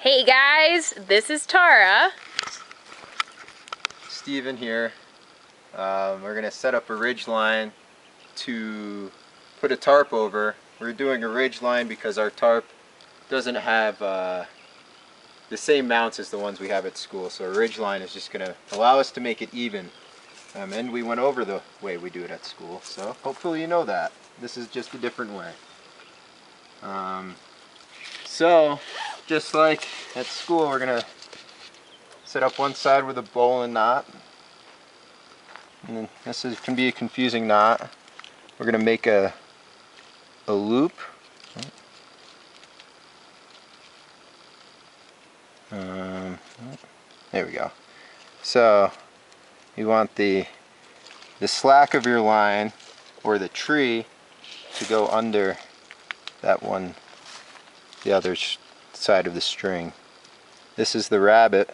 Hey guys, this is Tara. Steven here. We're going to set up a ridge line to put a tarp over. We're doing a ridge line because our tarp doesn't have the same mounts as the ones we have at school. So a ridge line is just going to allow us to make it even. And we went over the way we do it at school. So hopefully you know that. This is just a different way. So just like at school, we're going to set up one side with a bowline knot. And then this can be a confusing knot. We're going to make a loop. There we go. So you want the slack of your line or the tree to go under that one, the other side of the string. This is the rabbit.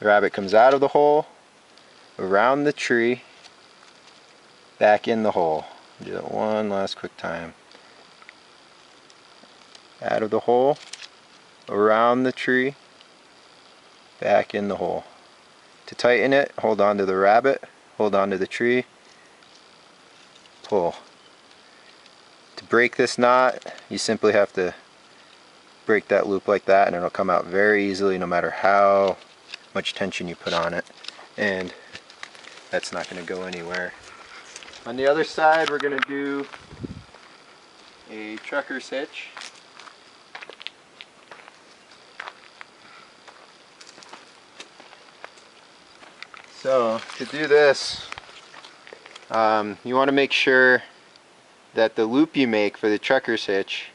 The rabbit comes out of the hole, around the tree, back in the hole. Do that one last quick time. Out of the hole, around the tree, back in the hole. To tighten it, hold on to the rabbit, hold on to the tree, pull. To break this knot, you simply have to break that loop like that, and it'll come out very easily no matter how much tension you put on it. And that's not going to go anywhere. On the other side, we're going to do a trucker's hitch. So to do this, you want to make sure that the loop you make for the trucker's hitch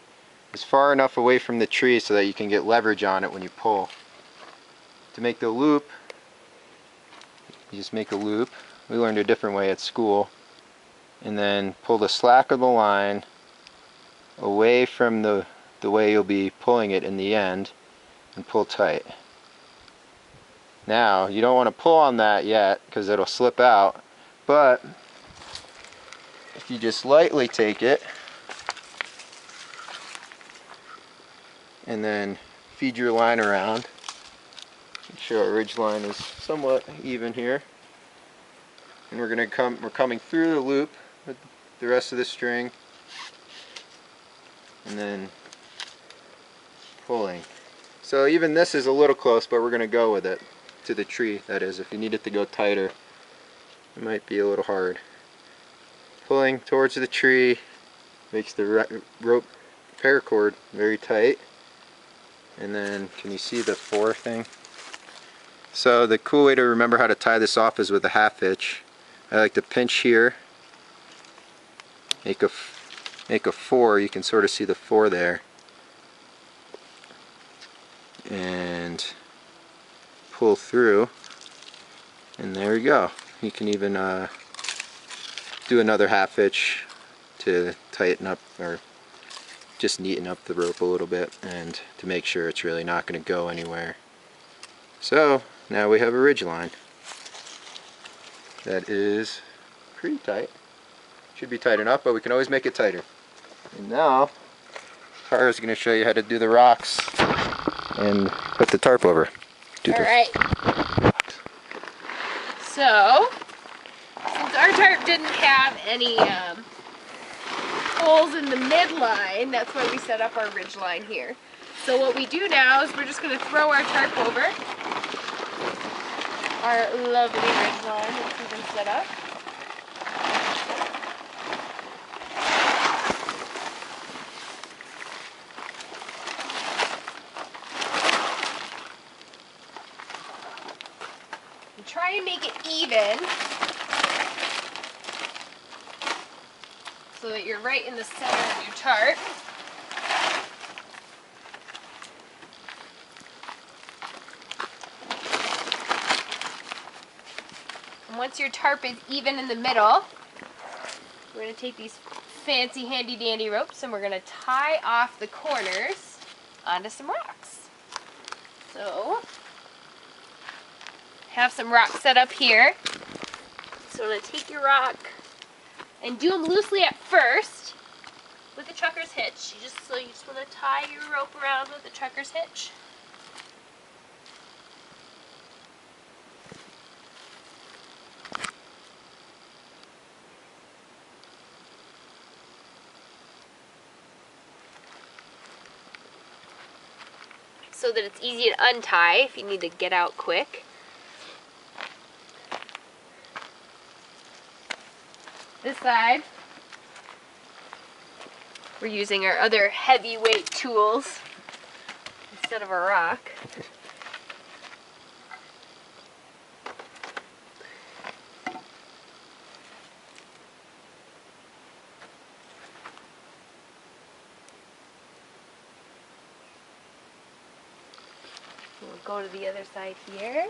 is far enough away from the tree so that you can get leverage on it when you pull. To make the loop, you just make a loop. We learned a different way at school. And then pull the slack of the line away from the way you'll be pulling it in the end and pull tight. Now, you don't want to pull on that yet because it'll slip out, but if you just lightly take it and then feed your line around, make sure our ridge line is somewhat even here, and we're coming through the loop with the rest of the string and then pulling. So even this is a little close, but we're going to go with it to the tree. That is, if you need it to go tighter, it might be a little hard. Pulling towards the tree makes the rope paracord very tight. And then, can you see the 4 thing? So the cool way to remember how to tie this off is with a half hitch. I like to pinch here, make a 4. You can sort of see the 4 there, and pull through, and there we go. You can even do another half hitch to tighten up or just neaten up the rope a little bit and to make sure it's really not going to go anywhere. So now we have a ridge line that is pretty tight. Should be tight enough, but we can always make it tighter. And now Tara's going to show you how to do the rocks and put the tarp over. Alright. So, since our tarp didn't have any holes in the midline, that's why we set up our ridge line here. So what we do now is we're just going to throw our tarp over our lovely ridge line that's been set up. And try and make it even so that you're right in the center of your tarp. And once your tarp is even in the middle, we're going to take these fancy handy dandy ropes and we're going to tie off the corners onto some rocks. So, have some rocks set up here. So I'm going to take your rock and do them loosely at first with the trucker's hitch. You just want to tie your rope around with the trucker's hitch. so that it's easy to untie if you need to get out quick. This side, we're using our other heavyweight tools instead of a rock. We'll go to the other side here.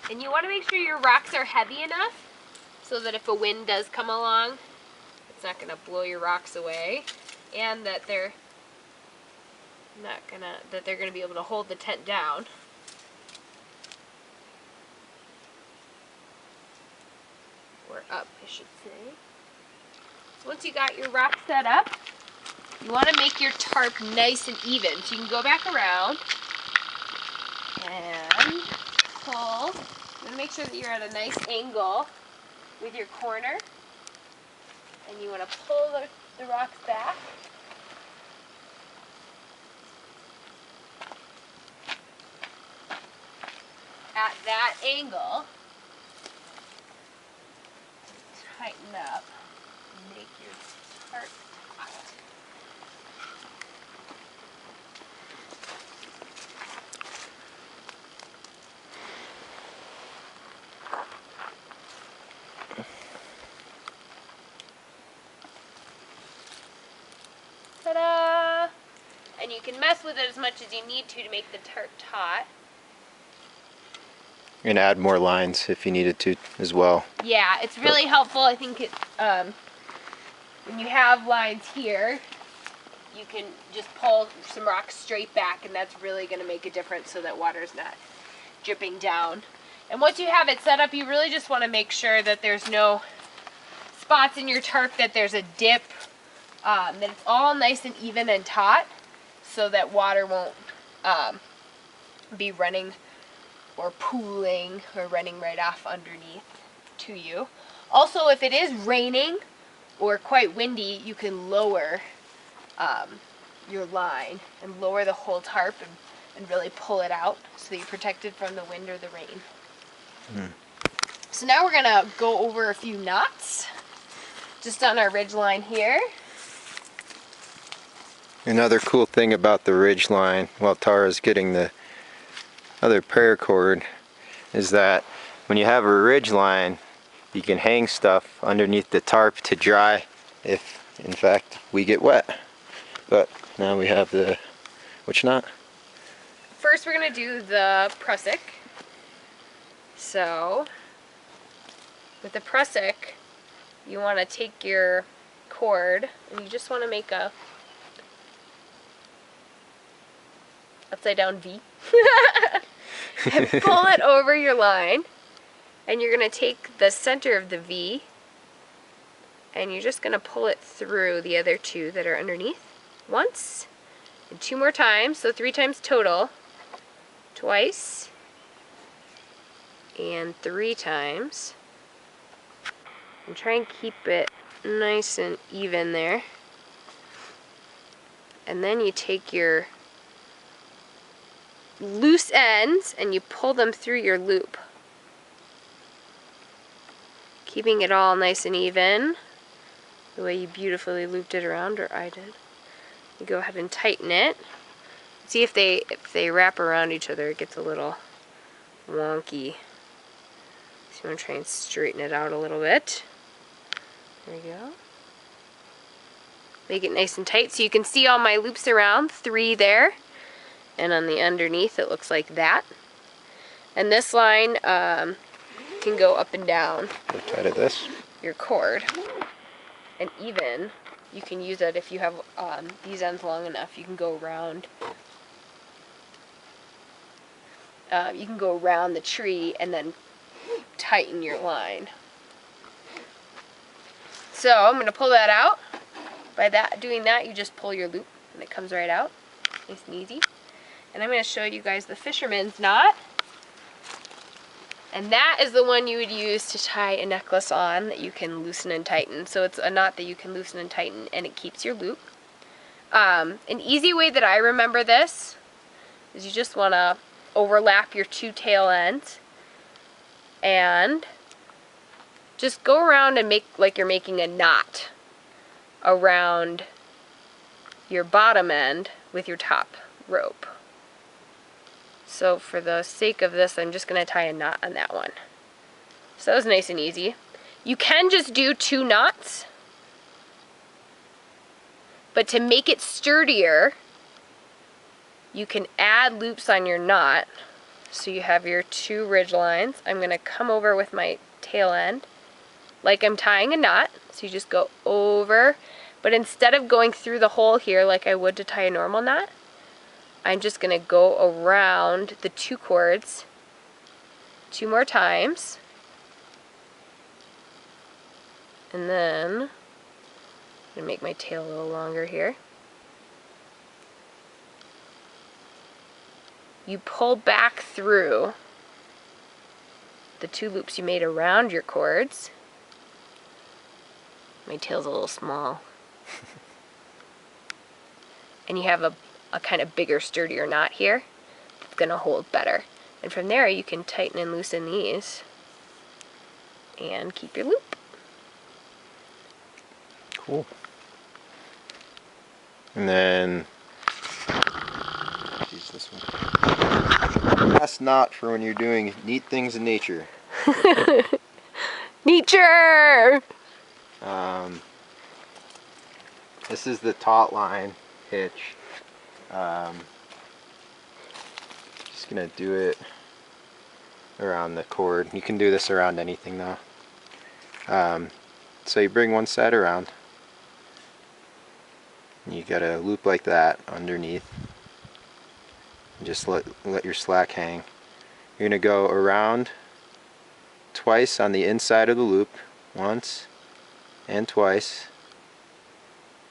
And you want to make sure your rocks are heavy enough so that if a wind does come along, it's not going to blow your rocks away, and that they're going to be able to hold the tent down. Or up, I should say. So once you got your rock set up, you want to make your tarp nice and even. So you can go back around and pull. You want to make sure that you're at a nice angle with your corner. And you want to pull the rocks back. At that angle, tighten up, make your tarp taut. Ta-da! And you can mess with it as much as you need to make the tarp taut. And add more lines if you needed to as well. Yeah, it's really helpful. I think it, when you have lines here, you can just pull some rocks straight back, and that's really going to make a difference so that water's not dripping down. And once you have it set up, you really just want to make sure that there's no spots in your tarp, that there's a dip, that it's all nice and even and taut so that water won't be running or pooling or running right off underneath to you. Also, if it is raining or quite windy, you can lower your line and lower the whole tarp and really pull it out so that you're protected from the wind or the rain. So now we're gonna go over a few knots just on our ridge line here. Another cool thing about the ridge line while Tara's getting the other paracord is that when you have a ridge line, you can hang stuff underneath the tarp to dry if in fact we get wet. But now we have the, which knot? First we're going to do the prusik. So with the prusik, you want to take your cord and you just want to make a upside down V and pull it over your line, and you're going to take the center of the V and you're just going to pull it through the other two that are underneath once and two more times, so 3 times total, twice and 3 times, and try and keep it nice and even there. And then you take your loose ends and you pull them through your loop, keeping it all nice and even the way you beautifully looped it around, or I did. You go ahead and tighten it. See if they wrap around each other, it gets a little wonky. So you want to try and straighten it out a little bit. There we go. Make it nice and tight so you can see all my loops around, 3 there. And on the underneath it looks like that. And this line can go up and down. How tight is this? Your cord. And even you can use it if you have these ends long enough. You can go around you can go around the tree and then tighten your line. So I'm going to pull that out. By doing that, you just pull your loop and it comes right out. Nice and easy. And I'm going to show you guys the fisherman's knot. And that is the one you would use to tie a necklace on that you can loosen and tighten. So it's a knot that you can loosen and tighten and it keeps your loop. An easy way that I remember this is you just want to overlap your two tail ends and just go around and make like you're making a knot around your bottom end with your top rope. So for the sake of this, I'm just going to tie a knot on that one. So that was nice and easy. You can just do 2 knots, but to make it sturdier, you can add loops on your knot. So you have your 2 ridge lines. I'm going to come over with my tail end like I'm tying a knot. So you just go over, but instead of going through the hole here like I would to tie a normal knot, I'm just going to go around the 2 cords 2 more times. And then I'm going to make my tail a little longer here. You pull back through the 2 loops you made around your cords. My tail's a little small. And you have a kind of bigger, sturdier knot here that's going to hold better. And from there you can tighten and loosen these and keep your loop. Cool. And then use this one. Last knot for when you're doing neat things in nature. Nature! This is the taut line hitch. Just gonna do it around the cord. You can do this around anything though. So you bring one side around. And you got a loop like that underneath. And just let your slack hang. You're gonna go around twice on the inside of the loop, once and twice,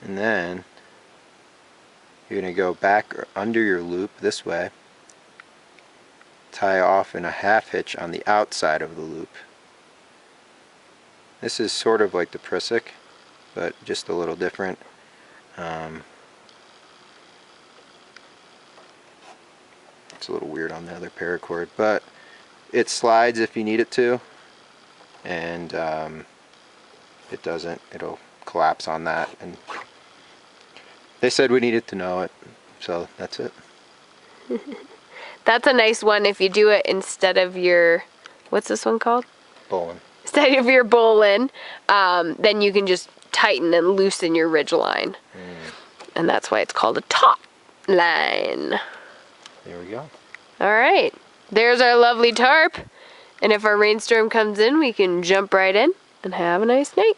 and then you're going to go back under your loop this way, tie off in a half hitch on the outside of the loop. This is sort of like the prusik, but just a little different. It's a little weird on the other paracord, but it slides if you need it to, and it doesn't. It'll collapse on that, and they said we needed to know it, so that's it. That's a nice one if you do it instead of your, what's this one called? Bowline. Instead of your bowline, then you can just tighten and loosen your ridge line. And that's why it's called a taut line. There we go. All right, there's our lovely tarp. And if our rainstorm comes in, we can jump right in and have a nice night.